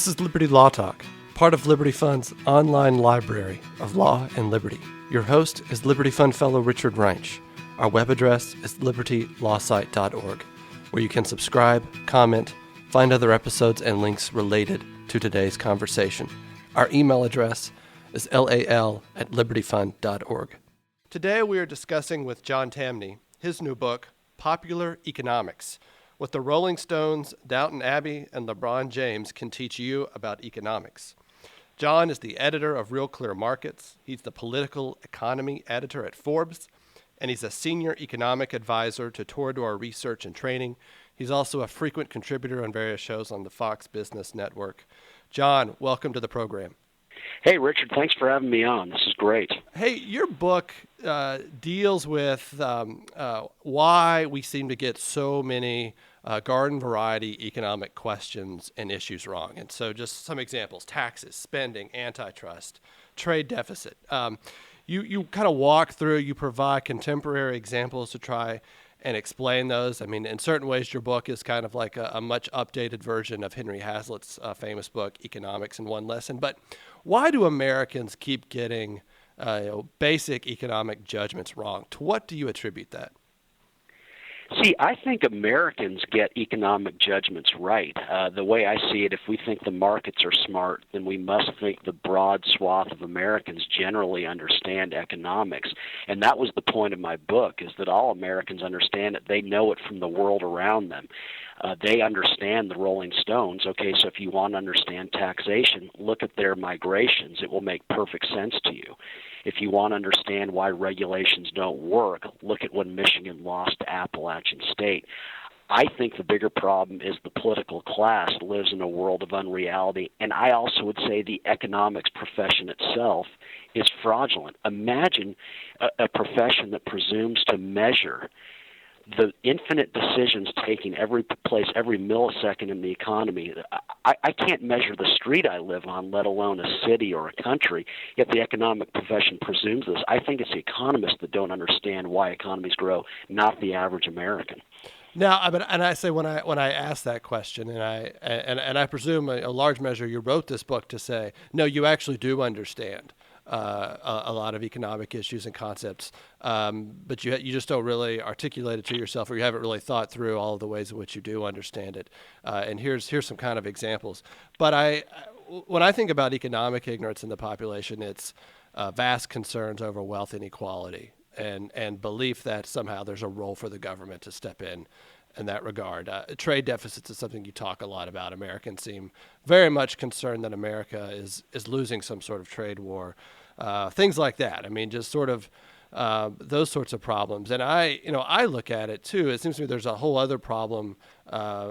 This is Liberty Law Talk, part of Liberty Fund's online library of law and liberty. Your host is Liberty Fund Fellow Richard Reinsch. Our web address is libertylawsite.org, where you can subscribe, comment, find other episodes and links related to today's conversation. Our email address is lal@libertyfund.org. Today we are discussing with John Tamny his new book, Popular Economics, What the Rolling Stones, Downton Abbey, and LeBron James Can Teach You About Economics. John is the editor of Real Clear Markets. He's the political economy editor at Forbes, and he's a senior economic advisor to Torador Research and Training. He's also a frequent contributor on various shows on the Fox Business Network. John, welcome to the program. Hey, Richard, thanks for having me on. This is great. Hey, your book deals with why we seem to get so many garden variety economic questions and issues wrong. And so just some examples: taxes, spending, antitrust, trade deficit. You kind of walk through, you provide contemporary examples to try and explain those. I mean, in certain ways, your book is kind of like a much updated version of Henry Hazlitt's famous book, Economics in One Lesson. But why do Americans keep getting basic economic judgments wrong? To what do you attribute that? See, I think Americans get economic judgments right. The way I see it, if we think the markets are smart, then we must think the broad swath of Americans generally understand economics. And that was the point of my book, is that all Americans understand it. They know it from the world around them. They understand the Rolling Stones. Okay, so if you want to understand taxation, look at their migrations. It will make perfect sense to you. If you want to understand why regulations don't work, look at when Michigan lost to Appalachian State. I think the bigger problem is the political class lives in a world of unreality, and I also would say the economics profession itself is fraudulent. Imagine a profession that presumes to measure the infinite decisions taking every place, every millisecond in the economy. I can't measure the street I live on, let alone a city or a country, yet the economic profession presumes this. I think it's the economists that don't understand why economies grow, not the average American. Now, and I say when I ask that question, and I presume a large measure you wrote this book to say, no, you actually do understand a lot of economic issues and concepts, but you just don't really articulate it to yourself, or you haven't really thought through all of the ways in which you do understand it. And here's some kind of examples. But when I think about economic ignorance in the population, it's vast concerns over wealth inequality and belief that somehow there's a role for the government to step in that regard. Trade deficits is something you talk a lot about. Americans seem very much concerned that America is losing some sort of trade war. Things like that. I mean, just sort of those sorts of problems. And I look at it too. It seems to me there's a whole other problem.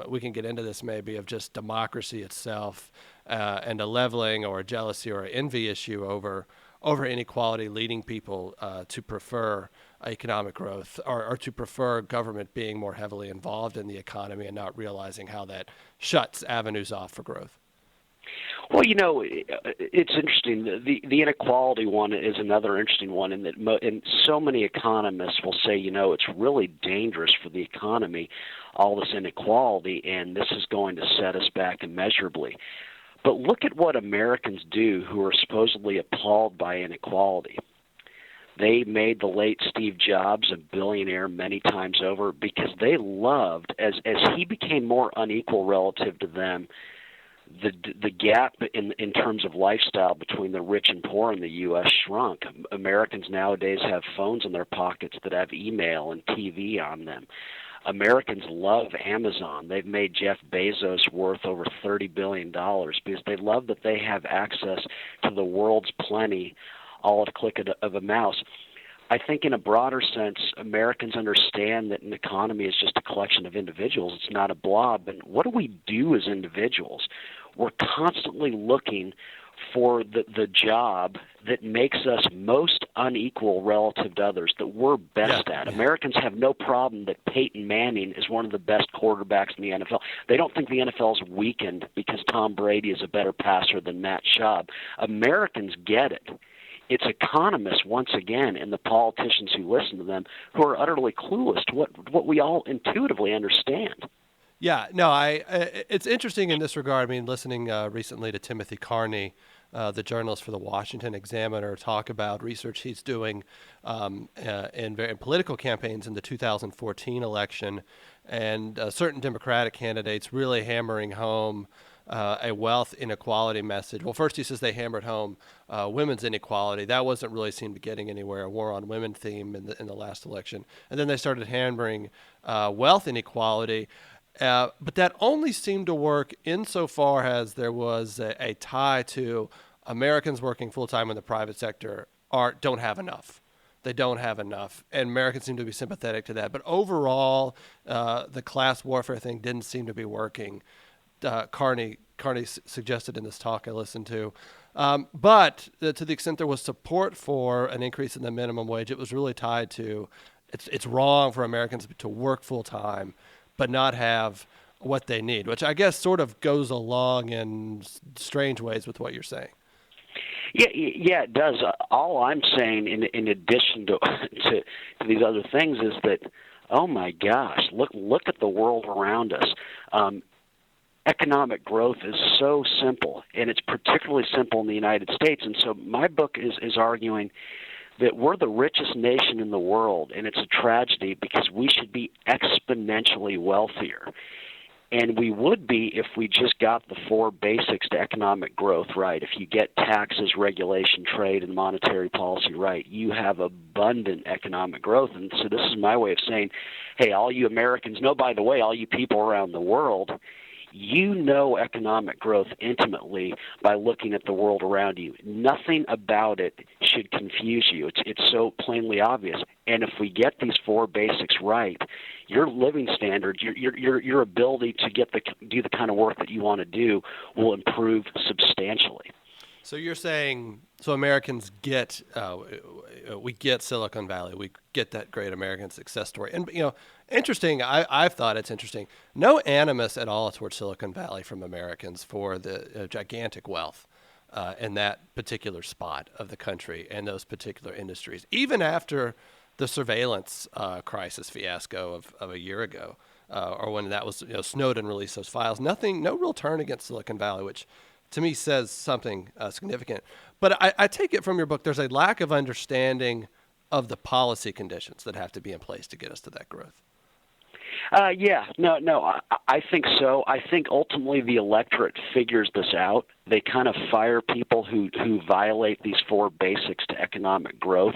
We can get into this maybe, of just democracy itself and a leveling or a jealousy or an envy issue over inequality, leading people to prefer economic growth or to prefer government being more heavily involved in the economy and not realizing how that shuts avenues off for growth. Well, it's interesting. The inequality one is another interesting one, in that and so many economists will say, it's really dangerous for the economy, all this inequality, and this is going to set us back immeasurably. But look at what Americans do who are supposedly appalled by inequality. They made the late Steve Jobs a billionaire many times over because they loved, as he became more unequal relative to them, the gap in terms of lifestyle between the rich and poor in the U.S. shrunk. Americans nowadays have phones in their pockets that have email and TV on them. Americans love Amazon. They've made Jeff Bezos worth over $30 billion because they love that they have access to the world's plenty all at a click of a mouse. I think in a broader sense, Americans understand that an economy is just a collection of individuals. It's not a blob. And what do we do as individuals? We're constantly looking for the job that makes us most unequal relative to others, that we're best at. Americans have no problem that Peyton Manning is one of the best quarterbacks in the NFL. They don't think the NFL is weakened because Tom Brady is a better passer than Matt Schaub. Americans get it. It's economists, once again, and the politicians who listen to them who are utterly clueless to what we all intuitively understand. Yeah, no, it's interesting in this regard. I mean, listening recently to Timothy Carney, the journalist for the Washington Examiner, talk about research he's doing in political campaigns in the 2014 election, and certain Democratic candidates really hammering home a wealth inequality message. Well, first he says they hammered home women's inequality. That wasn't really seemed to be getting anywhere. A war on women theme in the last election, and then they started hammering wealth inequality. But that only seemed to work insofar as there was a tie to Americans working full time in the private sector don't have enough. They don't have enough, and Americans seem to be sympathetic to that. But overall, the class warfare thing didn't seem to be working. Carney suggested in this talk I listened to. But to the extent there was support for an increase in the minimum wage, it was really tied to it's wrong for Americans to work full time but not have what they need, which I guess sort of goes along in strange ways with what you're saying. Yeah, it does. All I'm saying, in addition to these other things, is that, oh my gosh, look at the world around us. Economic growth is so simple, and it's particularly simple in the United States. And so my book is arguing that we're the richest nation in the world, and it's a tragedy because we should be exponentially wealthier. And we would be if we just got the four basics to economic growth right. If you get taxes, regulation, trade, and monetary policy right, you have abundant economic growth. And so this is my way of saying, hey, all you Americans, no, by the way, all you people around the world, you know economic growth intimately by looking at the world around you. Nothing about it should confuse you. It's so plainly obvious. And if we get these four basics right, your living standard, your ability to do the kind of work that you want to do will improve substantially. So you're saying, so Americans get, we get Silicon Valley, we get that great American success story. And, interesting, I've thought it's interesting, no animus at all towards Silicon Valley from Americans for the gigantic wealth in that particular spot of the country and those particular industries, even after the surveillance crisis fiasco of a year ago, or when that was, Snowden released those files. No real turn against Silicon Valley, which to me says something significant. But I take it from your book, there's a lack of understanding of the policy conditions that have to be in place to get us to that growth. I think so. I think ultimately the electorate figures this out. They kind of fire people who violate these four basics to economic growth.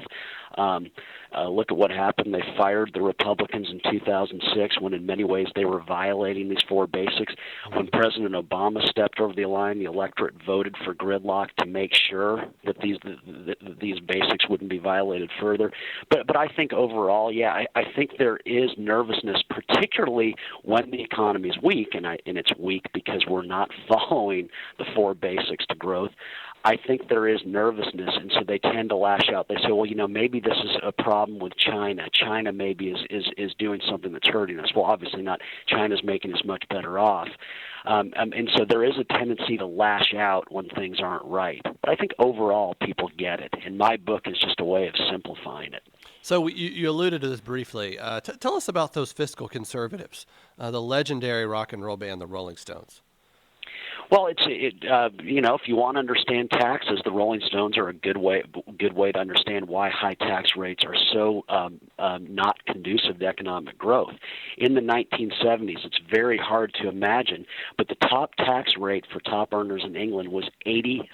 Look at what happened. They fired the Republicans in 2006 when in many ways they were violating these four basics. When President Obama stepped over the line, the electorate voted for gridlock to make sure that these basics wouldn't be violated further. But I think overall, I think there is nervousness, particularly when the economy is weak, and it's weak because we're not following the four basics to growth. I think there is nervousness, and so they tend to lash out. They say, well, maybe this is a problem with China. China maybe is doing something that's hurting us. Well, obviously not. China's making us much better off. And so there is a tendency to lash out when things aren't right. But I think overall people get it, and my book is just a way of simplifying it. So you alluded to this briefly. Tell us about those fiscal conservatives, the legendary rock and roll band, the Rolling Stones. Well, if you want to understand taxes, the Rolling Stones are a good way to understand why high tax rates are so not conducive to economic growth. In the 1970s, it's very hard to imagine, but the top tax rate for top earners in England was 83%.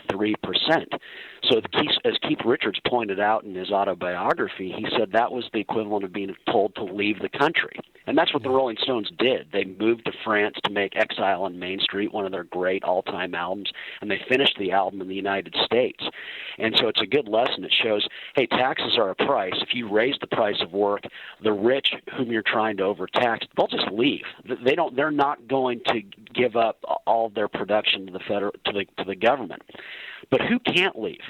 So as Keith Richards pointed out in his autobiography, he said that was the equivalent of being told to leave the country. And that's what the Rolling Stones did. They moved to France to make Exile on Main Street, one of their great all-time albums, and they finished the album in the United States. And so it's a good lesson. It shows, hey, taxes are a price. If you raise the price of work, the rich whom you're trying to overtax, they'll just leave. They're not going to give up all of their production to the government. But who can't leave?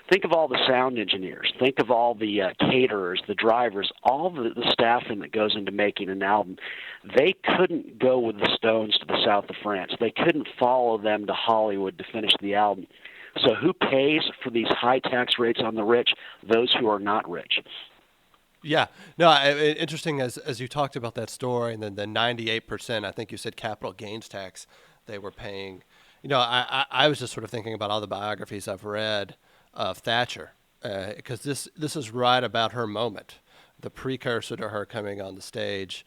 Think of all the sound engineers. Think of all the caterers, the drivers, all the staffing that goes into making an album. They couldn't go with the Stones to the south of France. They couldn't follow them to Hollywood to finish the album. So who pays for these high tax rates on the rich? Those who are not rich. Yeah, no, interesting as you talked about that story, and then the 98%. I think you said capital gains tax they were paying. I was just sort of thinking about all the biographies I've read of Thatcher, because this is right about her moment, the precursor to her coming on the stage,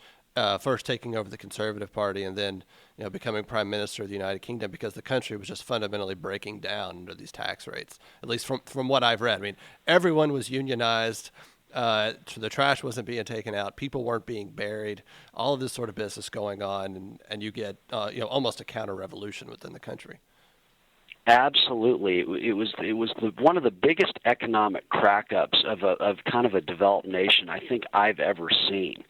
first taking over the Conservative Party, and then becoming Prime Minister of the United Kingdom, because the country was just fundamentally breaking down under these tax rates. At least from what I've read, I mean, everyone was unionized. The trash wasn't being taken out. People weren't being buried. All of this sort of business going on, and you get almost a counter revolution within the country. Absolutely, it was one of the biggest economic crack-ups of kind of a developed nation I think I've ever seen.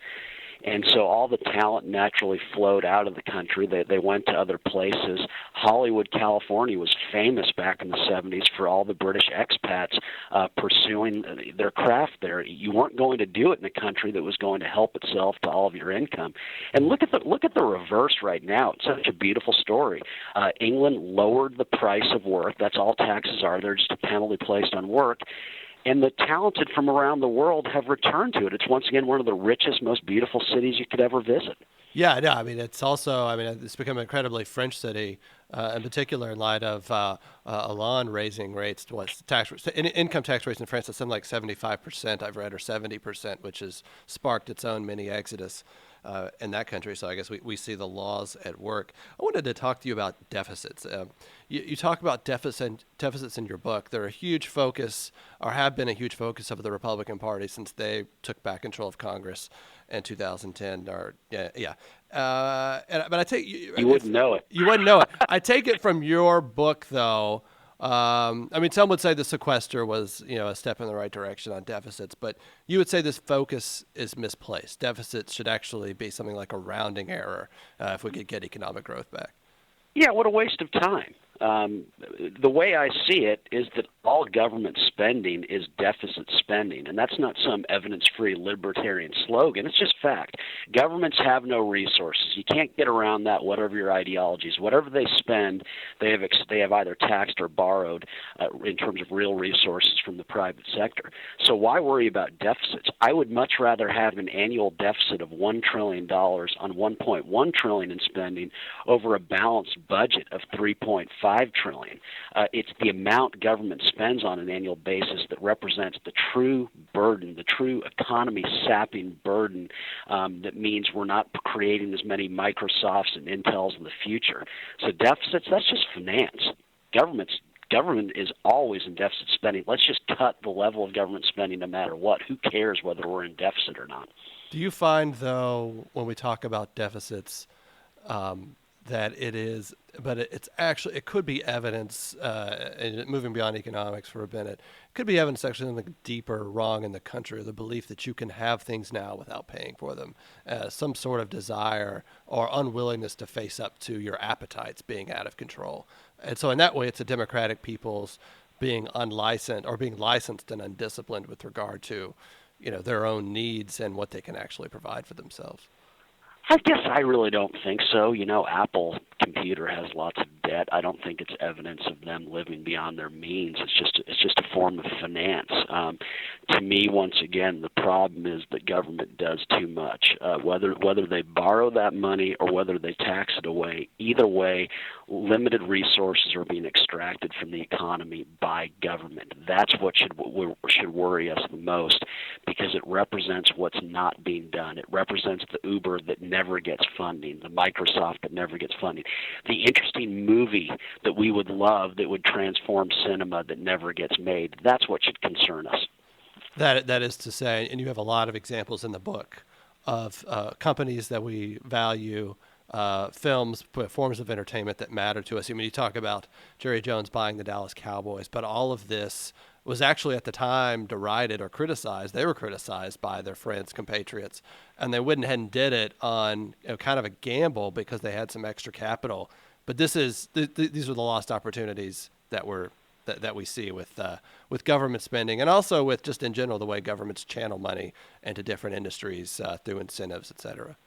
And so all the talent naturally flowed out of the country. They went to other places. Hollywood, California was famous back in the 70s for all the British expats pursuing their craft there. You weren't going to do it in a country that was going to help itself to all of your income. And look at the reverse right now. It's such a beautiful story. England lowered the price of work. That's all taxes are. They're just a penalty placed on work. And the talented from around the world have returned to it. It's once again one of the richest, most beautiful cities you could ever visit. Yeah, no, I mean, it's become an incredibly French city, in particular in light of Hollande raising rates, income tax rates in France at something like 75%, I've read, or 70%, which has sparked its own mini exodus in that country. So I guess we see the laws at work. I wanted to talk to you about deficits. You talk about deficits in your book. They're a huge focus, or have been a huge focus of the Republican Party since they took back control of Congress in 2010. But I take you wouldn't know it. You wouldn't know it. I take it from your book, though. I mean, some would say the sequester was, a step in the right direction on deficits, but you would say this focus is misplaced. Deficits should actually be something like a rounding error if we could get economic growth back. Yeah, what a waste of time. The way I see it is that all government spending is deficit spending, and that's not some evidence-free libertarian slogan. It's just fact. Governments have no resources. You can't get around that, whatever your ideologies. Whatever they spend, they have either taxed or borrowed in terms of real resources from the private sector. So why worry about deficits? I would much rather have an annual deficit of $1 trillion on $1.1 trillion in spending over a balanced budget of $3.5 trillion. It's the amount government spends on an annual basis that represents the true burden, the true economy-sapping burden that means we're not creating as many Microsofts and Intels in the future. So deficits, that's just finance. Government is always in deficit spending. Let's just cut the level of government spending no matter what. Who cares whether we're in deficit or not? Do you find, though, when we talk about deficits, that it could be evidence, and moving beyond economics for a minute, it could be evidence actually something deeper wrong in the country, the belief that you can have things now without paying for them, some sort of desire or unwillingness to face up to your appetites being out of control. And so in that way, it's a democratic people's being unlicensed or being licensed and undisciplined with regard to, their own needs and what they can actually provide for themselves. I guess I really don't think so. Apple Computer has lots of debt. I don't think it's evidence of them living beyond their means. It's just a form of finance. To me, once again, the problem is that government does too much. Whether they borrow that money or whether they tax it away, either way, limited resources are being extracted from the economy by government. That's what should worry us the most, because it represents what's not being done. It represents the Uber that never gets funding, the Microsoft that never gets funding, the interesting movie that we would love that would transform cinema that never gets made. That's what should concern us. That is to say, and you have a lot of examples in the book of companies that we value, films, forms of entertainment that matter to us. I mean, you talk about Jerry Jones buying the Dallas Cowboys, but all of this was actually at the time derided or criticized. They were criticized by their friends, compatriots, and they went ahead and did it on kind of a gamble because they had some extra capital. But these are the lost opportunities that we see with government spending, and also with just in general the way governments channel money into different industries through incentives, et cetera.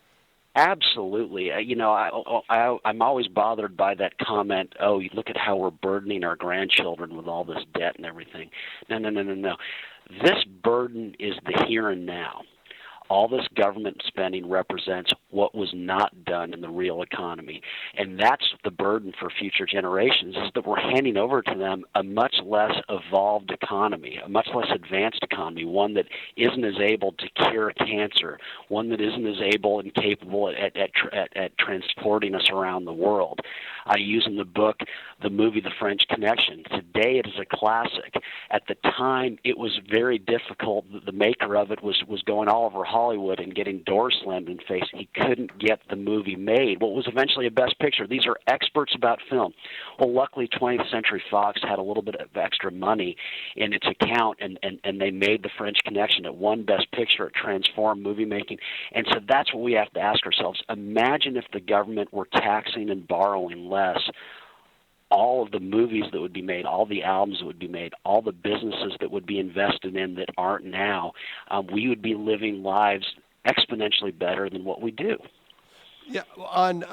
Absolutely. I'm always bothered by that comment, you look at how we're burdening our grandchildren with all this debt and everything. No. This burden is the here and now. All this government spending represents what was not done in the real economy. And that's the burden for future generations, is that we're handing over to them a much less evolved economy, a much less advanced economy, one that isn't as able to cure cancer, one that isn't as able and capable at transporting us around the world. I use in the book the movie The French Connection. Today it is a classic. At the time, it was very difficult. The maker of it was going all over Hollywood and getting doors slammed in the face. He couldn't get the movie made. What was eventually a Best Picture. These are experts about film. Well, luckily 20th Century Fox had a little bit of extra money in its account, and they made The French Connection. It won Best Picture. It transformed movie making. And so that's what we have to ask ourselves. Imagine if the government were taxing and borrowing less. All of the movies that would be made, all the albums that would be made, all the businesses that would be invested in that aren't now, we would be living lives exponentially better than what we do. Yeah, on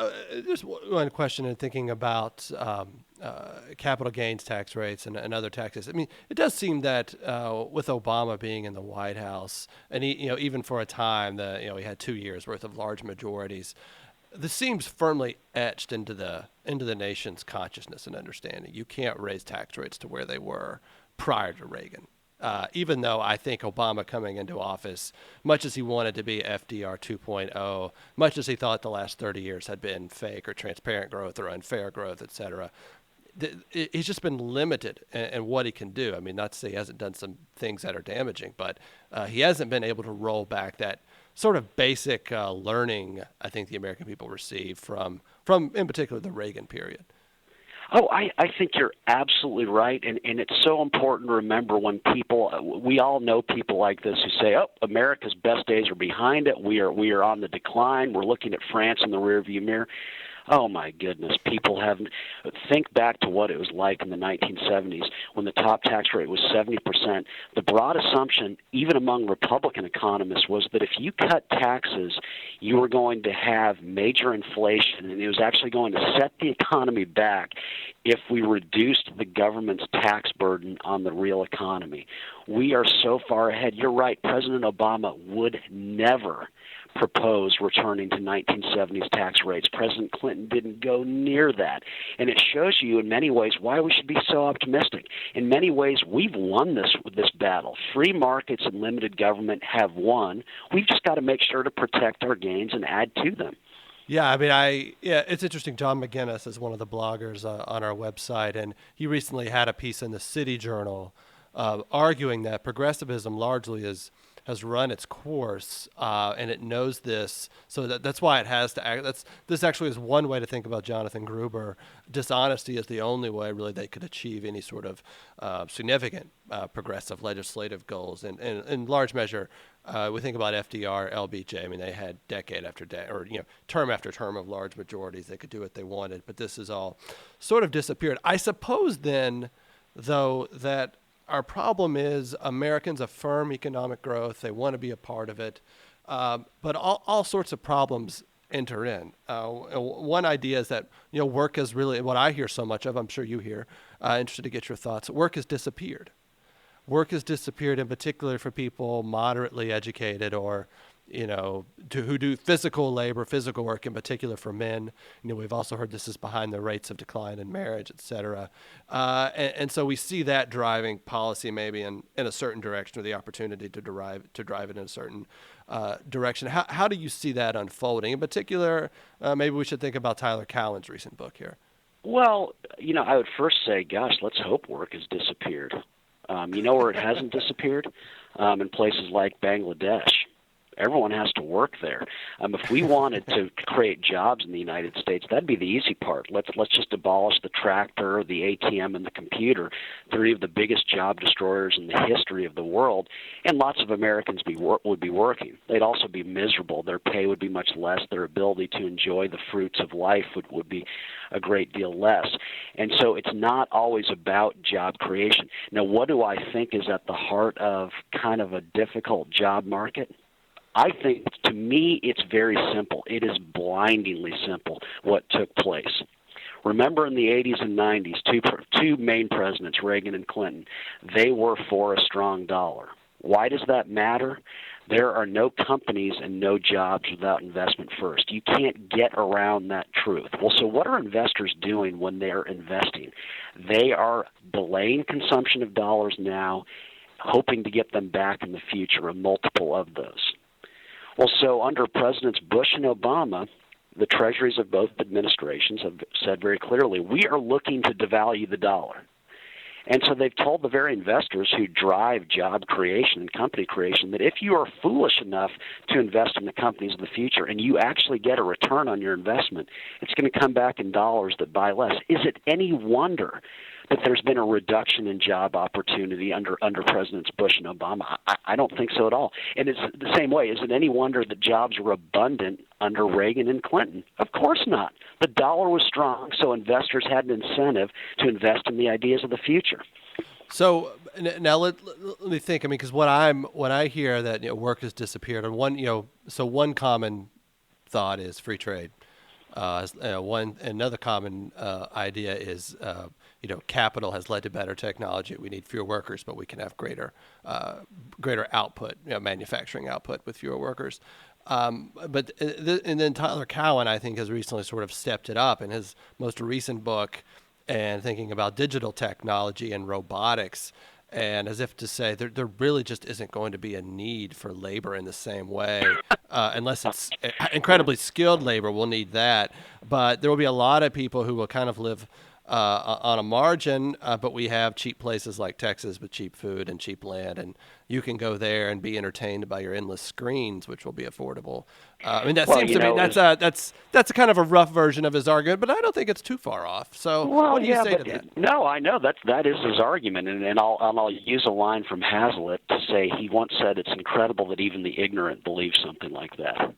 just one question in thinking about capital gains tax rates and other taxes. I mean, it does seem that with Obama being in the White House, and even for a time, he had 2 years worth of large majorities. This seems firmly etched into the nation's consciousness and understanding. You can't raise tax rates to where they were prior to Reagan. Even though I think Obama coming into office, much as he wanted to be FDR 2.0, much as he thought the last 30 years had been fake or transparent growth or unfair growth, et cetera, he's just been limited in what he can do. I mean, not to say he hasn't done some things that are damaging, but he hasn't been able to roll back that sort of basic learning I think the American people received from in particular the Reagan period. Oh, I think you're absolutely right, and it's so important to remember when we all know people like this who say, oh, America's best days are behind it, we are on the decline, we're looking at France in the rearview mirror. Oh, my goodness. People haven't. Think back to what it was like in the 1970s when the top tax rate was 70%. The broad assumption, even among Republican economists, was that if you cut taxes, you were going to have major inflation, and it was actually going to set the economy back if we reduced the government's tax burden on the real economy. We are so far ahead. You're right. President Obama would never propose returning to 1970s tax rates. President Clinton didn't go near that. And it shows you in many ways why we should be so optimistic. In many ways, we've won this battle. Free markets and limited government have won. We've just got to make sure to protect our gains and add to them. Yeah, I mean, it's interesting. John McGinnis is one of the bloggers on our website, and he recently had a piece in the City Journal arguing that progressivism largely has run its course, and it knows this, so that's why it has to act. This actually is one way to think about Jonathan Gruber. Dishonesty is the only way, really, they could achieve any sort of significant progressive legislative goals. And in large measure, we think about FDR, LBJ. I mean, they had decade after decade, or term after term of large majorities. They could do what they wanted, but this has all sort of disappeared. I suppose then, though, that our problem is Americans affirm economic growth. They want to be a part of it. But all sorts of problems enter in. One idea is that, work is really what I hear so much of. I'm sure you hear. Interested to get your thoughts. Work has disappeared. Work has disappeared in particular for people moderately educated or, who do physical labor, physical work in particular for men. We've also heard this is behind the rates of decline in marriage, et cetera. And so we see that driving policy maybe in a certain direction, or the opportunity to drive it in a certain direction. How do you see that unfolding? In particular, maybe we should think about Tyler Cowen's recent book here. Well, I would first say, gosh, let's hope work has disappeared. Where it hasn't disappeared? In places like Bangladesh. Everyone has to work there. If we wanted to create jobs in the United States, that'd be the easy part. Let's just abolish the tractor, the ATM, and the computer, three of the biggest job destroyers in the history of the world, and lots of Americans would be working. They'd also be miserable. Their pay would be much less. Their ability to enjoy the fruits of life would be a great deal less. And so it's not always about job creation. Now, what do I think is at the heart of kind of a difficult job market? I think, to me, it's very simple. It is blindingly simple what took place. Remember in the 80s and 90s, two main presidents, Reagan and Clinton, they were for a strong dollar. Why does that matter? There are no companies and no jobs without investment first. You can't get around that truth. Well, so what are investors doing when they're investing? They are delaying consumption of dollars now, hoping to get them back in the future, a multiple of those. Well, so under Presidents Bush and Obama, the treasuries of both administrations have said very clearly, we are looking to devalue the dollar. And so they've told the very investors who drive job creation and company creation that if you are foolish enough to invest in the companies of the future and you actually get a return on your investment, it's going to come back in dollars that buy less. Is it any wonder that there's been a reduction in job opportunity under Presidents Bush and Obama? I don't think so at all. And it's the same way. Is it any wonder that jobs were abundant under Reagan and Clinton? Of course not. The dollar was strong, so investors had an incentive to invest in the ideas of the future. So now let me think. I mean, because when I hear that work has disappeared, and one common thought is free trade. Another common idea is capital has led to better technology. We need fewer workers, but we can have greater output, manufacturing output with fewer workers. And then Tyler Cowen, I think, has recently sort of stepped it up in his most recent book and thinking about digital technology and robotics. And as if to say, there really just isn't going to be a need for labor in the same way, unless it's incredibly skilled labor. We'll need that. But there will be a lot of people who will kind of live on a margin, but we have cheap places like Texas with cheap food and cheap land, and you can go there and be entertained by your endless screens, which will be affordable. I mean, seems to me that's a kind of a rough version of his argument, but I don't think it's too far off. So, what do you say to that? No, I know that is his argument, and I'll use a line from Hazlitt to say he once said it's incredible that even the ignorant believe something like that.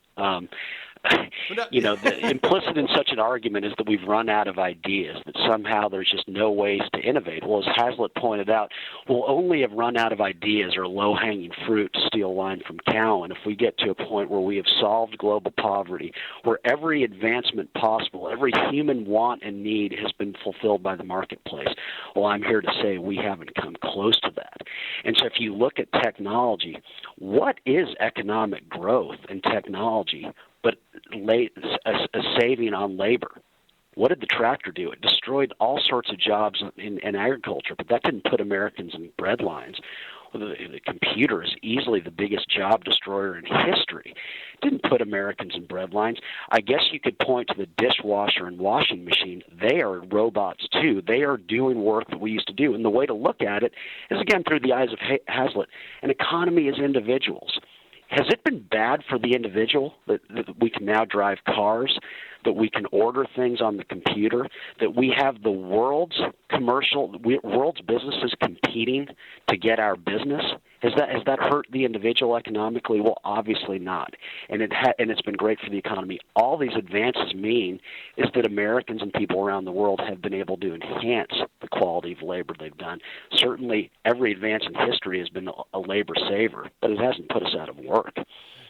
The implicit in such an argument is that we've run out of ideas, that somehow there's just no ways to innovate. Well, as Hazlitt pointed out, we'll only have run out of ideas or low-hanging fruit, to steal a line from Cowen, if we get to a point where we have solved global poverty, where every advancement possible, every human want and need has been fulfilled by the marketplace. Well, I'm here to say we haven't come close to that. And so if you look at technology, what is economic growth in technology but a saving on labor? What did the tractor do? It destroyed all sorts of jobs in agriculture, but that didn't put Americans in bread lines. Well, the computer is easily the biggest job destroyer in history. It didn't put Americans in bread lines. I guess you could point to the dishwasher and washing machine. They are robots, too. They are doing work that we used to do. And the way to look at it is, again, through the eyes of Hazlitt. An economy is individuals. Has it been bad for the individual that we can now drive cars, that we can order things on the computer, that we have the world's businesses competing to get our business? Has that hurt the individual economically? Well, obviously not. And it's been great for the economy. All these advances mean is that Americans and people around the world have been able to enhance the quality of labor they've done. Certainly, every advance in history has been a labor saver, but it hasn't put us out of work.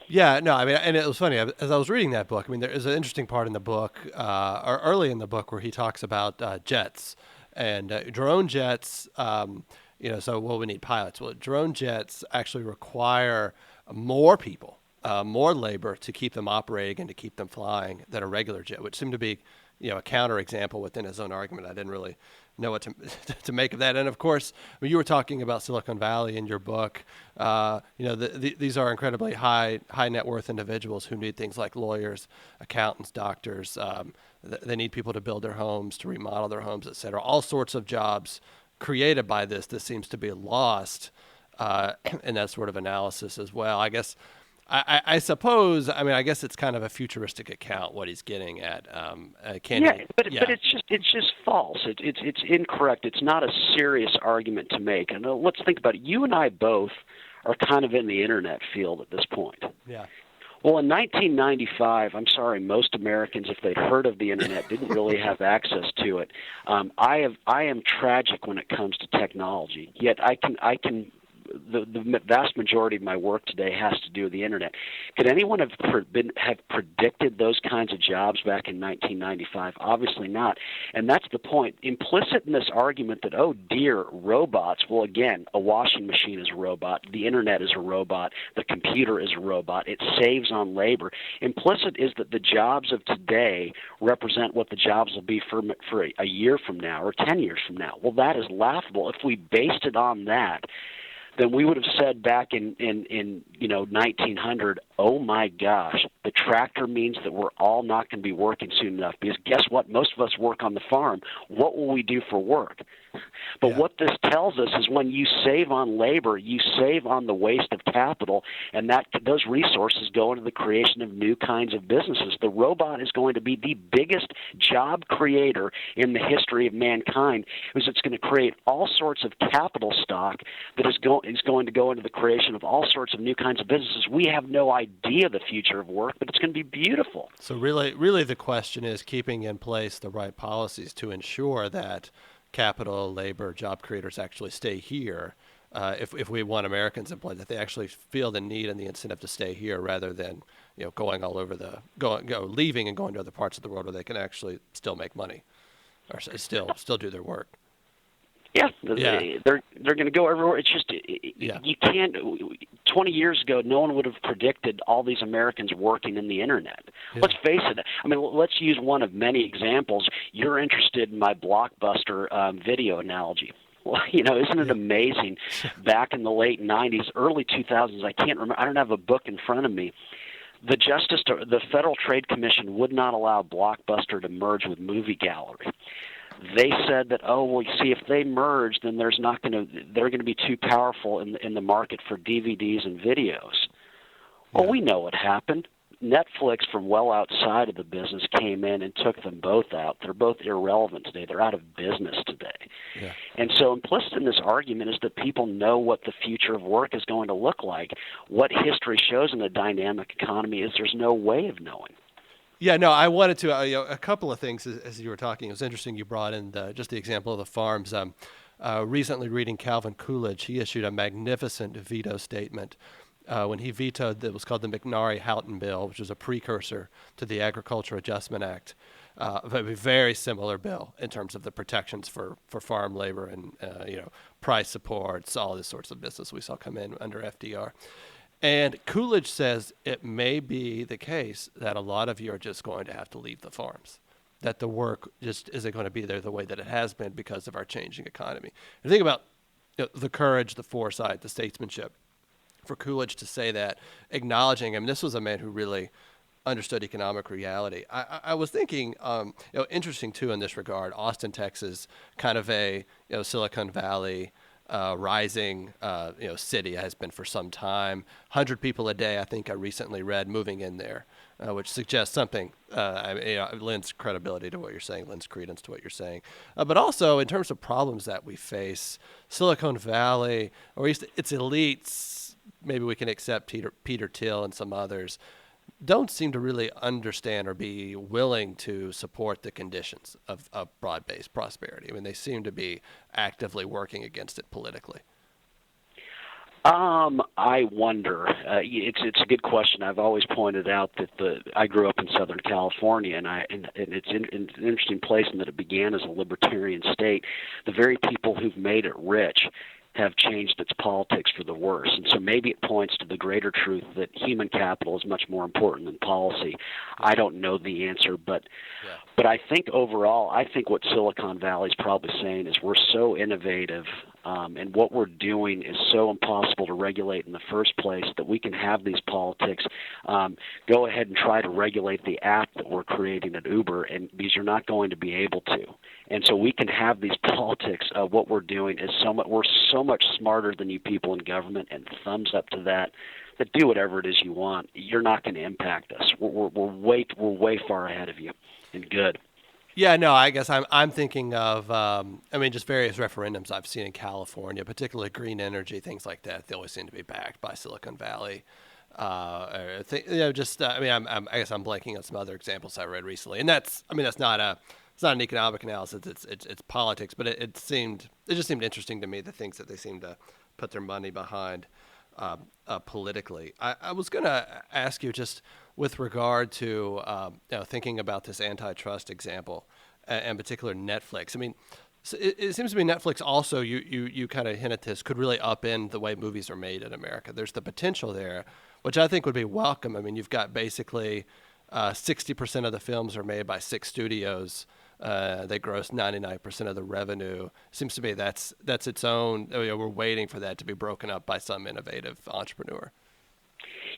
Yeah, no, I mean, and it was funny, as I was reading that book, I mean, there is an interesting part in the book, or early in the book, where he talks about jets and drone jets. So we need pilots. Well, drone jets actually require more people, more labor to keep them operating and to keep them flying than a regular jet, which seemed to be, a counterexample within his own argument. I didn't really know what to make of that. And of course, when you were talking about Silicon Valley in your book, these are incredibly high net worth individuals who need things like lawyers, accountants, doctors. They need people to build their homes, to remodel their homes, et cetera. All sorts of jobs created by this seems to be lost in that sort of analysis as well. I guess, I suppose, I mean, I guess it's kind of a futuristic account what he's getting at. But it's just false. It's incorrect. It's not a serious argument to make. And let's think about it. You and I both are kind of in the internet field at this point. Yeah. Well, in 1995, I'm sorry, most Americans, if they'd heard of the internet, didn't really have access to it. I am tragic when it comes to technology. Yet I can the vast majority of my work today has to do with the internet. Could anyone have predicted those kinds of jobs back in 1995? Obviously not. And that's the point. Implicit in this argument that, oh dear, robots. Well, again, a washing machine is a robot. The internet is a robot. The computer is a robot. It saves on labor. Implicit is that the jobs of today represent what the jobs will be for a year from now or 10 years from now. Well, that is laughable. If we based it on that, then we would have said back in 1900, oh my gosh, the tractor means that we're all not going to be working soon enough, because guess what? Most of us work on the farm. What will we do for work? But what this tells us is when you save on labor, you save on the waste of capital, and those resources go into the creation of new kinds of businesses. The robot is going to be the biggest job creator in the history of mankind, because it's going to create all sorts of capital stock that is going to go into the creation of all sorts of new kinds of businesses. We have no idea the future of work, but it's going to be beautiful. So really the question is keeping in place the right policies to ensure that capital, labor, job creators actually stay here. If we want Americans in place, that they actually feel the need and the incentive to stay here, rather than going all over leaving and going to other parts of the world where they can actually still make money or still do their work. Yeah, they're going to go everywhere. It's just you can't. 20 years ago, no one would have predicted all these Americans working in the internet. Yeah. Let's face it. I mean, let's use one of many examples. You're interested in my Blockbuster video analogy. Well, isn't it amazing? Back in the late 90s, early 2000s, I can't remember. I don't have a book in front of me. The Federal Trade Commission would not allow Blockbuster to merge with Movie Gallery. They said that, if they merge, then they're going to be too powerful in the market for DVDs and videos. Well, we know what happened. Netflix, from well outside of the business, came in and took them both out. They're both irrelevant today. They're out of business today. Yeah. And so implicit in this argument is that people know what the future of work is going to look like. What history shows in a dynamic economy is there's no way of knowing. Yeah, no, I wanted to, a couple of things as you were talking. It was interesting you brought in just the example of the farms. Recently reading Calvin Coolidge, he issued a magnificent veto statement when he vetoed what was called the McNary-Houghton Bill, which was a precursor to the Agriculture Adjustment Act. A very similar bill in terms of the protections for farm labor and price supports, all this sorts of business we saw come in under FDR. And Coolidge says it may be the case that a lot of you are just going to have to leave the farms, that the work just isn't going to be there the way that it has been because of our changing economy. And think about the courage, the foresight, the statesmanship for Coolidge to say that, acknowledging him. This was a man who really understood economic reality. I was thinking, interesting too in this regard, Austin, Texas, kind of a Silicon Valley rising city, has been for some time. 100 people a day, I think I recently read, moving in there, which suggests something. Lends credibility to what you're saying, lends credence to what you're saying. But also in terms of problems that we face, Silicon Valley, or at least its elites, maybe we can accept Peter Thiel and some others, don't seem to really understand or be willing to support the conditions of broad-based prosperity. I mean, they seem to be actively working against it politically. I wonder. It's a good question. I've always pointed out that I grew up in Southern California, and it's an interesting place in that it began as a libertarian state. The very people who've made it rich have changed its politics for the worse. And so maybe it points to the greater truth that human capital is much more important than policy. I don't know the answer, but I think overall, I think what Silicon Valley is probably saying is we're so innovative and what we're doing is so impossible to regulate in the first place that we can have these politics. Go ahead and try to regulate the app that we're creating at Uber, and because you're not going to be able to. And so we can have these politics of what we're doing is we're so much smarter than you people in government, and thumbs up to that do whatever it is you want. You're not going to impact us. We're way far ahead of you, and good. Yeah, no, I guess I'm thinking of just various referendums I've seen in California, particularly green energy, things like that. They always seem to be backed by Silicon Valley. I guess I'm blanking on some other examples I read recently, and that's not a it's not an economic analysis, it's politics, but it just seemed interesting to me, the things that they seem to put their money behind politically. I was going to ask you, just with regard to thinking about this antitrust example, and in particular Netflix. I mean, so it seems to me Netflix also, you kind of hint at this, could really upend the way movies are made in America. There's the potential there, which I think would be welcome. I mean, you've got basically 60% of the films are made by 6 studios. They gross 99% of the revenue. Seems to me that's its own. We're waiting for that to be broken up by some innovative entrepreneur.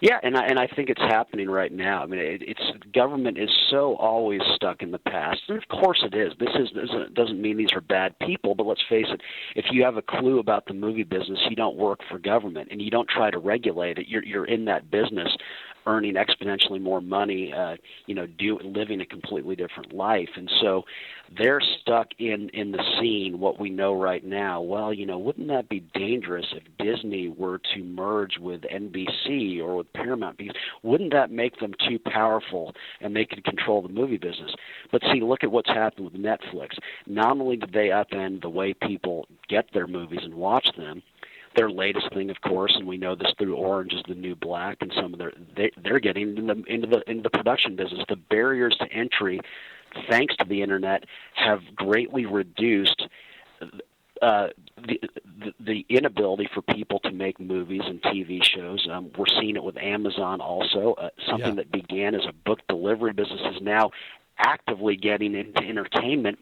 Yeah, and I think it's happening right now. I mean, it's government is so always stuck in the past, and of course it is. This doesn't mean these are bad people, but let's face it. If you have a clue about the movie business, you don't work for government, and you don't try to regulate it. You're in that business, earning exponentially more money, living a completely different life. And so they're stuck in the scene, what we know right now. Well, wouldn't that be dangerous if Disney were to merge with NBC or with Paramount? Because wouldn't that make them too powerful and they could control the movie business? But see, look at what's happened with Netflix. Not only did they upend the way people get their movies and watch them, their latest thing, of course, and we know this through Orange is the New Black, and some of they're getting into the production business. The barriers to entry, thanks to the internet, have greatly reduced the inability for people to make movies and TV shows. We're seeing it with Amazon also. Something that began as a book delivery business is now actively getting into entertainment.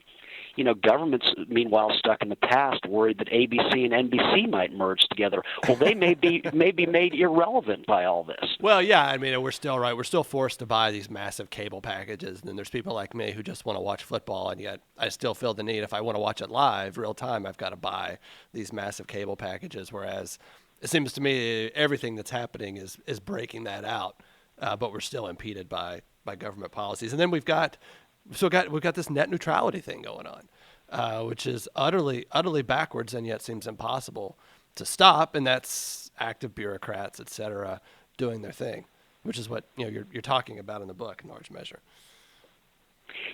Governments, meanwhile, stuck in the past, worried that ABC and NBC might merge together. Well, they may be made irrelevant by all this. Well, yeah, I mean, we're still right. We're still forced to buy these massive cable packages, and then there's people like me who just want to watch football, and yet I still feel the need, if I want to watch it live, real time, I've got to buy these massive cable packages, whereas it seems to me everything that's happening is breaking that out, but we're still impeded by government policies. And then we've got this net neutrality thing going on, which is utterly backwards and yet seems impossible to stop. And that's active bureaucrats, et cetera, doing their thing, which is what you're talking about in the book in large measure.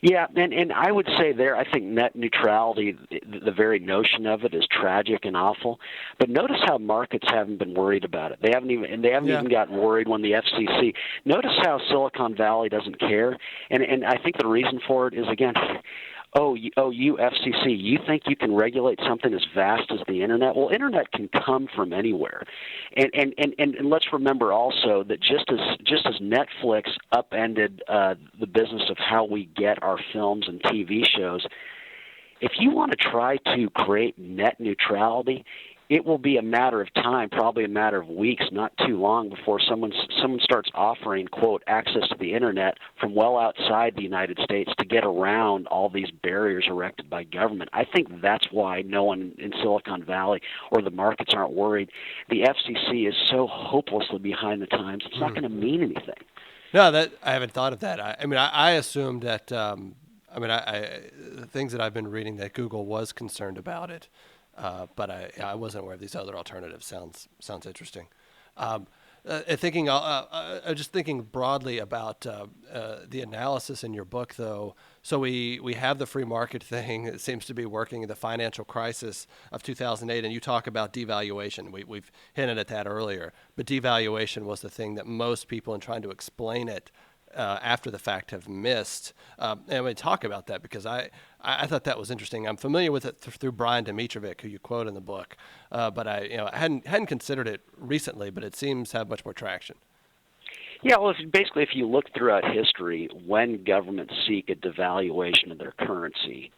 Yeah, and I would say I think net neutrality, the very notion of it is tragic and awful. But notice how markets haven't been worried about it. They haven't even gotten worried when the FCC. Notice how Silicon Valley doesn't care. And I think the reason for it is, again, you FCC, you think you can regulate something as vast as the internet? Well, internet can come from anywhere, and let's remember also that just as Netflix upended the business of how we get our films and TV shows, if you want to try to create net neutrality, it will be a matter of time, probably a matter of weeks, not too long, before someone starts offering, quote, access to the internet from well outside the United States to get around all these barriers erected by government. I think that's why no one in Silicon Valley or the markets aren't worried. The FCC is so hopelessly behind the times, it's not going to mean anything. No, I haven't thought of that. I assumed that, the things that I've been reading, that Google was concerned about it. But I wasn't aware of these other alternatives. Sounds interesting. Just thinking broadly about the analysis in your book, though. So we have the free market thing. It seems to be working. The financial crisis of 2008, and you talk about devaluation. We've hinted at that earlier, but devaluation was the thing that most people, in trying to explain it after the fact, have missed. And we talk about that because I thought that was interesting. I'm familiar with it through Brian Dimitrovic, who you quote in the book, but I hadn't considered it recently, but it seems to have much more traction. Yeah, well, if you look throughout history, when governments seek a devaluation of their currency,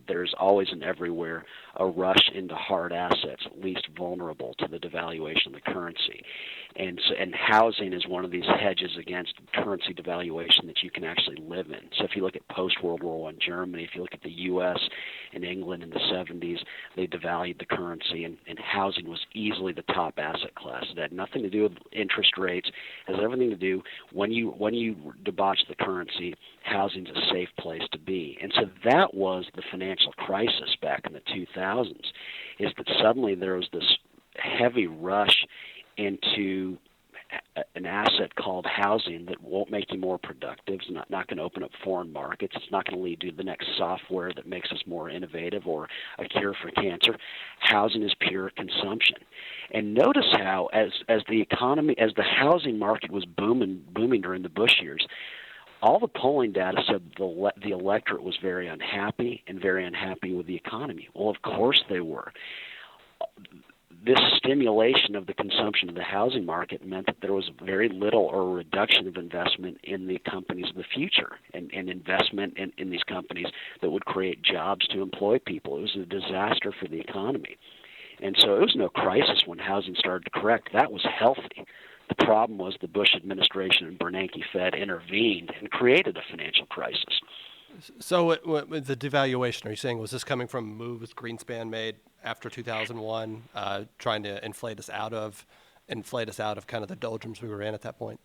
there's always and everywhere a rush into hard assets, least vulnerable to the devaluation of the currency. And housing is one of these hedges against currency devaluation that you can actually live in. So if you look at post-World War I Germany, if you look at the U.S. and England in the 70s, they devalued the currency, and housing was easily the top asset class. It had nothing to do with interest rates. It has everything to do when you debauch the currency, housing's a safe place to be. And so that was the financial crisis back in the 2000s, is that suddenly there was this heavy rush into an asset called housing that won't make you more productive. It's not going to open up foreign markets. It's not going to lead to the next software that makes us more innovative or a cure for cancer. Housing is pure consumption. And notice how, as the housing market was booming during the Bush years, all the polling data said the electorate was very unhappy with the economy. Well, of course they were. This stimulation of the consumption of the housing market meant that there was very little or a reduction of investment in the companies of the future and investment in these companies that would create jobs to employ people. It was a disaster for the economy. And so it was no crisis when housing started to correct. That was healthy. The problem was the Bush administration and Bernanke Fed intervened and created a financial crisis. So with the devaluation, are you saying, was this coming from moves Greenspan made after 2001, trying to inflate us out of kind of the doldrums we were in at that point?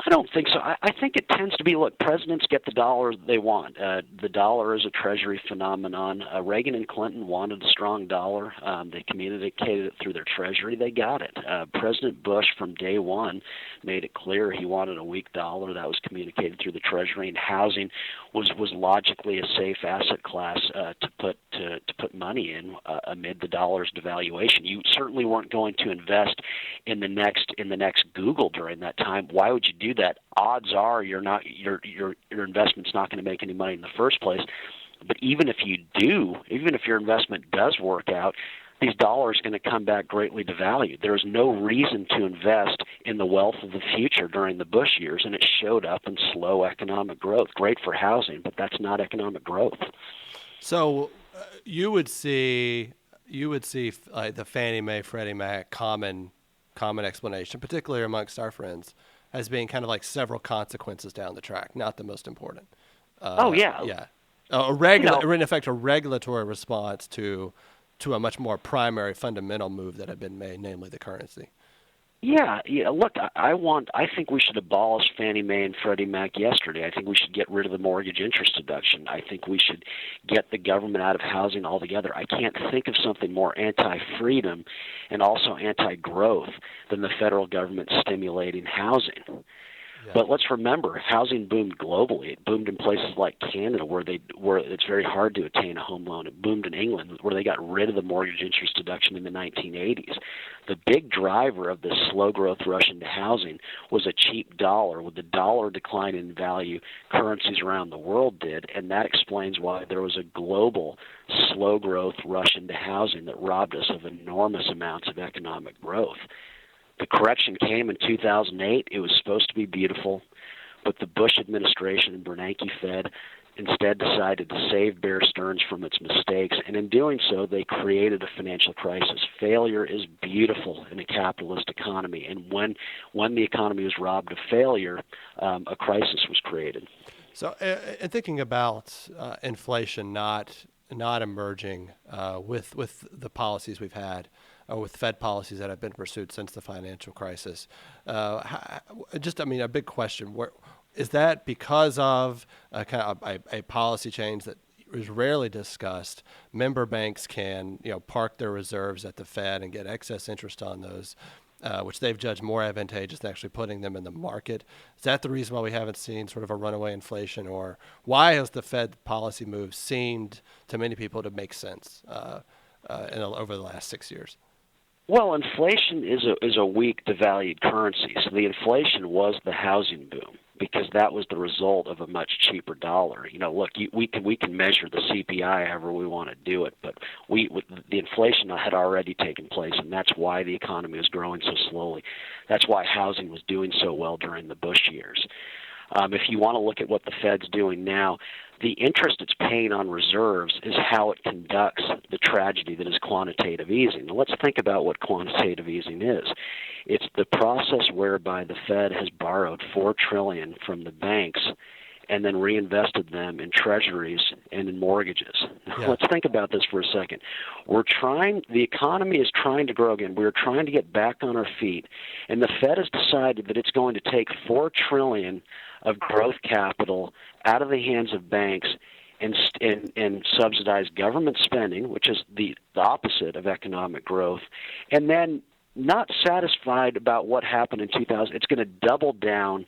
I don't think so. I think it tends to be, look, presidents get the dollar they want. The dollar is a Treasury phenomenon. Reagan and Clinton wanted a strong dollar. They communicated it through their Treasury. They got it. President Bush from day one made it clear he wanted a weak dollar. That was communicated through the Treasury, and housing was logically a safe asset class to put money in amid the dollar's devaluation. You certainly weren't going to invest in the next Google during that time. Why would you do that? Odds are your investment's not going to make any money in the first place. But even if you do, even if your investment does work out, these dollars are going to come back greatly devalued. There is no reason to invest in the wealth of the future during the Bush years, and it showed up in slow economic growth. Great for housing, but that's not economic growth. So you would see the Fannie Mae, Freddie Mac common explanation, particularly amongst our friends, as being kind of like several consequences down the track, not the most important. Yeah. In effect, a regulatory response to a much more primary fundamental move that had been made, namely the currency. Yeah. Look, I think we should abolish Fannie Mae and Freddie Mac yesterday. I think we should get rid of the mortgage interest deduction. I think we should get the government out of housing altogether. I can't think of something more anti-freedom and also anti-growth than the federal government stimulating housing. Yeah. But let's remember, housing boomed globally. It boomed in places like Canada, where it's very hard to attain a home loan. It boomed in England, where they got rid of the mortgage interest deduction in the 1980s. The big driver of this slow growth rush into housing was a cheap dollar. With the dollar decline in value, currencies around the world did, and that explains why there was a global slow growth rush into housing that robbed us of enormous amounts of economic growth. The correction came in 2008. It was supposed to be beautiful, but the Bush administration and Bernanke Fed instead decided to save Bear Stearns from its mistakes, and in doing so, they created a financial crisis. Failure is beautiful in a capitalist economy, and when the economy was robbed of failure, a crisis was created. So, in thinking about inflation not emerging with the policies we've had, with Fed policies that have been pursued since the financial crisis. A big question. Is that because of a policy change that is rarely discussed? Member banks can park their reserves at the Fed and get excess interest on those, which they've judged more advantageous than actually putting them in the market. Is that the reason why we haven't seen sort of a runaway inflation? Or why has the Fed policy move seemed to many people to make sense over the last 6 years? Well, inflation is a weak, devalued currency. So the inflation was the housing boom because that was the result of a much cheaper dollar. Look, we can measure the CPI however we want to do it, but the inflation had already taken place, and that's why the economy was growing so slowly. That's why housing was doing so well during the Bush years. If you want to look at what the Fed's doing now, the interest it's paying on reserves is how it conducts the tragedy that is quantitative easing. Now, let's think about what quantitative easing is. It's the process whereby the Fed has borrowed $4 trillion from the banks and then reinvested them in treasuries and in mortgages. Now, let's think about this for a second. The economy is trying to grow again. We're trying to get back on our feet, and the Fed has decided that it's going to take $4 trillion of growth capital out of the hands of banks and subsidize government spending, which is the opposite of economic growth, and then not satisfied about what happened in 2000. It's going to double down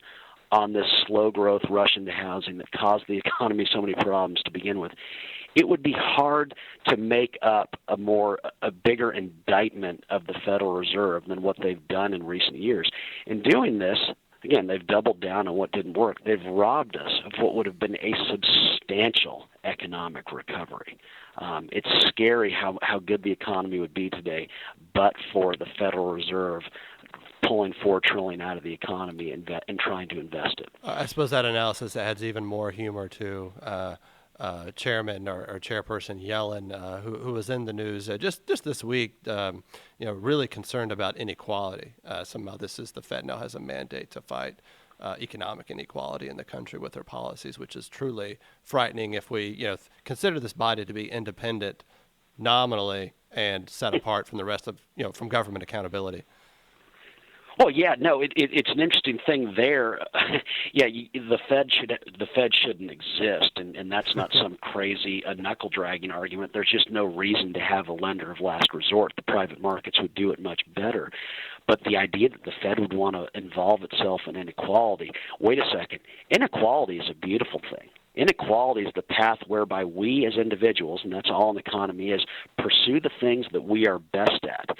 on this slow growth rush into housing that caused the economy so many problems to begin with. It would be hard to make up a bigger indictment of the Federal Reserve than what they've done in recent years. In doing this, again, they've doubled down on what didn't work. They've robbed us of what would have been a substantial economic recovery. It's scary how good the economy would be today, but for the Federal Reserve pulling $4 trillion out of the economy and trying to invest it. I suppose that analysis adds even more humor to Chairman or Chairperson Yellen, who was in the news just this week, really concerned about inequality. Somehow the Fed now has a mandate to fight economic inequality in the country with their policies, which is truly frightening if we consider this body to be independent nominally and set apart from the rest of from government accountability. Well, yeah, no, it's an interesting thing there. The Fed shouldn't exist, and that's not some crazy knuckle dragging argument. There's just no reason to have a lender of last resort. The private markets would do it much better. But the idea that the Fed would want to involve itself in inequality, wait a second, inequality is a beautiful thing. Inequality is the path whereby we as individuals, and that's all an economy is, pursue the things that we are best at.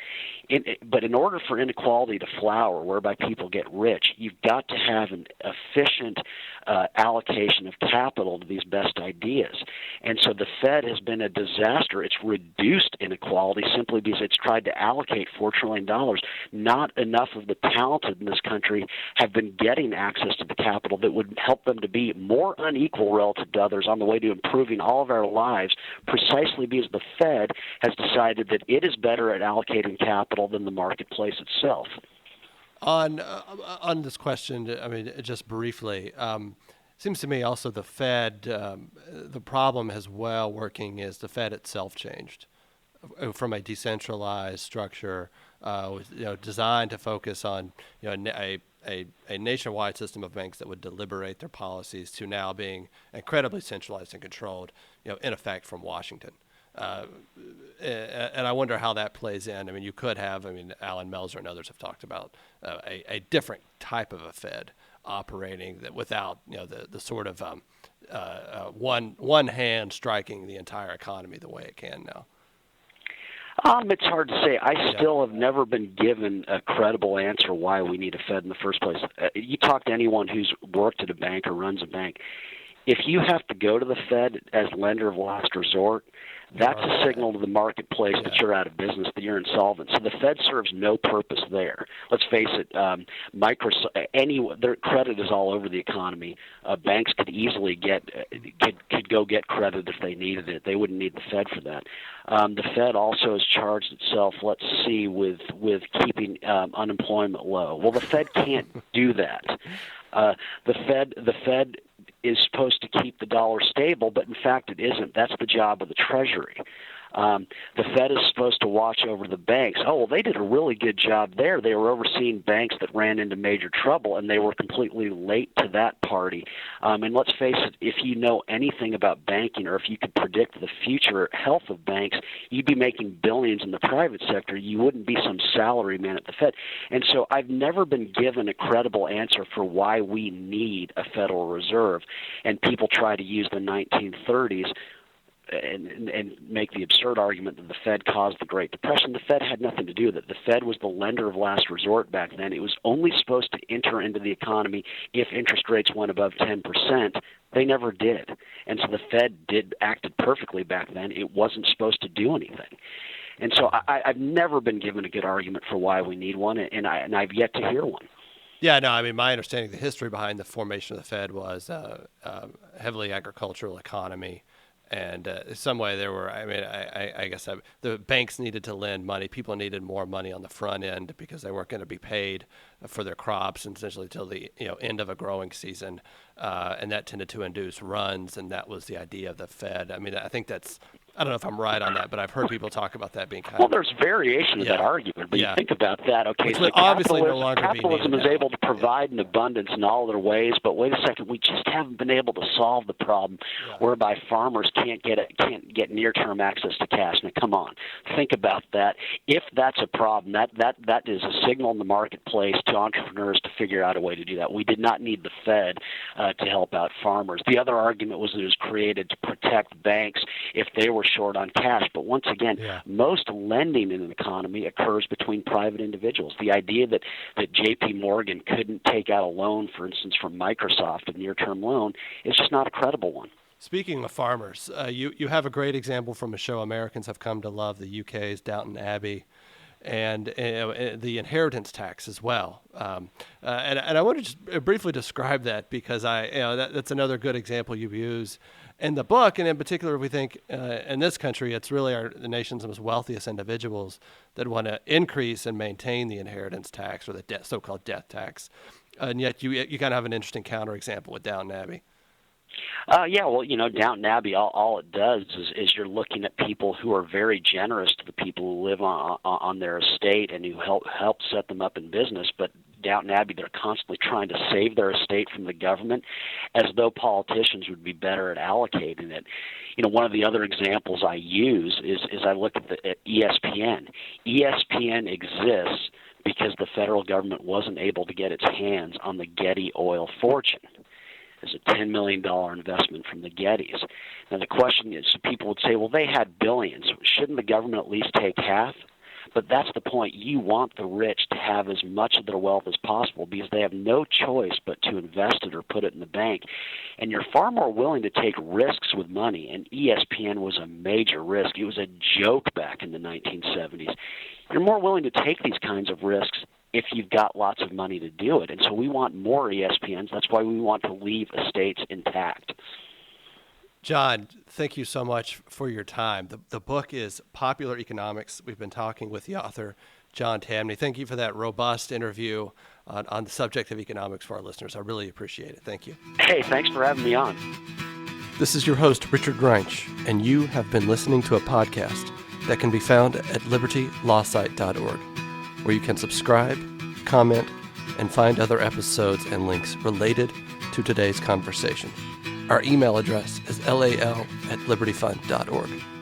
But in order for inequality to flower, whereby people get rich, you've got to have an efficient allocation of capital to these best ideas. And so the Fed has been a disaster. It's reduced inequality simply because it's tried to allocate $4 trillion. Not enough of the talented in this country have been getting access to the capital that would help them to be more unequal relative to others on the way to improving all of our lives, precisely because the Fed has decided that it is better at allocating capital than the marketplace itself. On this question, I mean, just briefly, seems to me also the Fed, the problem as well working is the Fed itself changed from a decentralized structure, designed to focus on a nationwide system of banks that would deliberate their policies to now being incredibly centralized and controlled, in effect from Washington. And I wonder how that plays in. I mean, you could have, Alan Melzer and others have talked about a different type of a Fed operating that without, the sort of one hand striking the entire economy the way it can now. It's hard to say. I still have never been given a credible answer why we need a Fed in the first place. You talk to anyone who's worked at a bank or runs a bank. If you have to go to the Fed as lender of last resort, that's a signal to the marketplace that you're out of business, that you're insolvent. So the Fed serves no purpose there. Let's face it, their credit is all over the economy. Banks could easily could go get credit if they needed it. They wouldn't need the Fed for that. The Fed also has charged itself, let's see, with keeping unemployment low. Well, the Fed can't do that. The Fed is supposed to keep the dollar stable, but in fact it isn't. That's the job of the Treasury. The Fed is supposed to watch over the banks. Oh, well, they did a really good job there. They were overseeing banks that ran into major trouble, and they were completely late to that party. And let's face it, if you know anything about banking or if you could predict the future health of banks, you'd be making billions in the private sector. You wouldn't be some salary man at the Fed. And so I've never been given a credible answer for why we need a Federal Reserve. And people try to use the 1930s and make the absurd argument that the Fed caused the Great Depression. The Fed had nothing to do with it. The Fed was the lender of last resort back then. It was only supposed to enter into the economy if interest rates went above 10%. They never did. And so the Fed acted perfectly back then. It wasn't supposed to do anything. And so I've never been given a good argument for why we need one, and I've yet to hear one. Yeah, no, my understanding of the history behind the formation of the Fed was heavily agricultural economy. And in some way there were, I guess the banks needed to lend money. People needed more money on the front end because they weren't going to be paid for their crops essentially until the end of a growing season. And that tended to induce runs, and that was the idea of the Fed. I think that's I don't know if I'm right on that, but I've heard people talk about that being kind Well, of... there's variation of that argument, but you think about that. Okay, which so would obviously no longer be capitalism needed is now. able to provide an abundance in all their ways, but wait a second, we just haven't been able to solve the problem whereby farmers can't get near-term access to cash. Now, come on, think about that. If that's a problem, that is a signal in the marketplace to entrepreneurs to figure out a way to do that. We did not need the Fed to help out farmers. The other argument was that it was created to protect banks if they were short on cash. But once again, most lending in an economy occurs between private individuals. The idea that J.P. Morgan couldn't take out a loan, for instance, from Microsoft, a near-term loan, is just not a credible one. Speaking of farmers, you have a great example from a show Americans have come to love, the UK's Downton Abbey, and the inheritance tax as well. And I want to just briefly describe that because that's another good example you use in the book. And in particular, we think in this country, it's really the nation's most wealthiest individuals that want to increase and maintain the inheritance tax or the so-called death tax. And yet you kind of have an interesting counterexample with Downton Abbey. Well, Downton Abbey, all it does is you're looking at people who are very generous to the people who live on their estate and who help set them up in business. But Downton Abbey, they're constantly trying to save their estate from the government as though politicians would be better at allocating it. One of the other examples I use is I look at ESPN. ESPN exists because the federal government wasn't able to get its hands on the Getty oil fortune. There's a $10 million investment from the Gettys. Now, the question is, people would say, well, they had billions. Shouldn't the government at least take half? But that's the point. You want the rich to have as much of their wealth as possible because they have no choice but to invest it or put it in the bank. And you're far more willing to take risks with money, and ESPN was a major risk. It was a joke back in the 1970s. You're more willing to take these kinds of risks if you've got lots of money to do it. And so we want more ESPNs. That's why we want to leave estates intact. John, thank you so much for your time. The book is Popular Economics. We've been talking with the author, John Tamny. Thank you for that robust interview on the subject of economics for our listeners. I really appreciate it. Thank you. Hey, thanks for having me on. This is your host, Richard Greinch, and you have been listening to a podcast that can be found at libertylawsite.org, where you can subscribe, comment, and find other episodes and links related to today's conversation. Our email address is lal@libertyfund.org.